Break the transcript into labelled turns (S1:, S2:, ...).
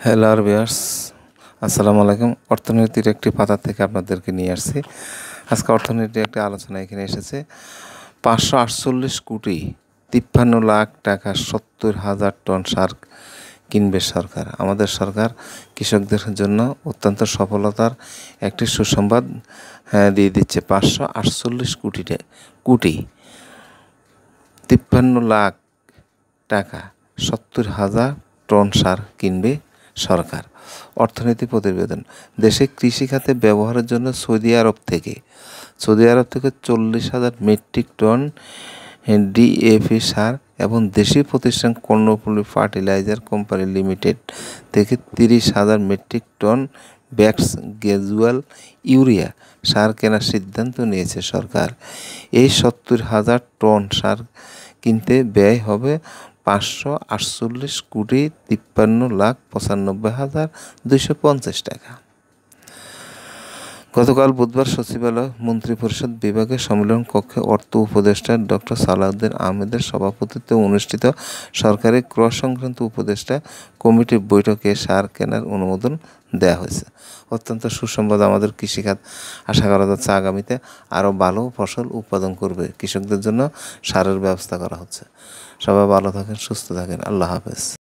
S1: Hello viewers, আসসালামু আলাইকুম। অর্থনীতির একটি পাতা থেকে আপনাদেরকে নিয়ে আসছি। আজকে অর্থনীতির একটি আলোচনা এখানে এসেছে। 548 কোটি 53 লাখ টাকা 70,000 টন সার কিনবে সরকার। আমাদের সরকার কৃষকদের জন্য অত্যন্ত সফলতার একটি সুসংবাদ দিয়ে দিচ্ছে। 548 কোটি 53 লাখ টাকা 70,000 টন সার কিনবে সরকার। অর্থনীতি প্রতিবেদন। দেশে কৃষিখাতে ব্যবহারের জন্য সৌদি আরব থেকে 40,000 মেট্রিক টন ডিএপি সার এবং দেশীয় প্রতিষ্ঠান কর্ণফুলী ফার্টিলাইজার কোম্পানি লিমিটেড থেকে 30,000 মেট্রিক টন ব্যাক্স গ্যাজুয়াল ইউরিয়া সার কেনার সিদ্ধান্ত নিয়েছে সরকার। এই 70,000 টন সার কিনতে ব্যয় হবে 548 কোটি 53,95,250 টাকা। গতকাল বুধবার সচিবালয় মন্ত্রিপরিষদ বিভাগের সম্মেলন কক্ষে অর্থ উপদেষ্টা ডক্টর সালাউদ্দিন আহমেদের সভাপতিত্বে অনুষ্ঠিত সরকারি ক্রয় সংক্রান্ত উপদেষ্টা কমিটির বৈঠকে সার কেনার অনুমোদন দেওয়া হয়েছে। অত্যন্ত সুসংবাদ আমাদের কৃষিখাত। আশা করা যাচ্ছে আগামীতে আরও ভালো ফসল উৎপাদন করবে। কৃষকদের জন্য সারের ব্যবস্থা করা হচ্ছে। সবাই ভালো থাকেন, সুস্থ থাকেন। আল্লাহ হাফেজ।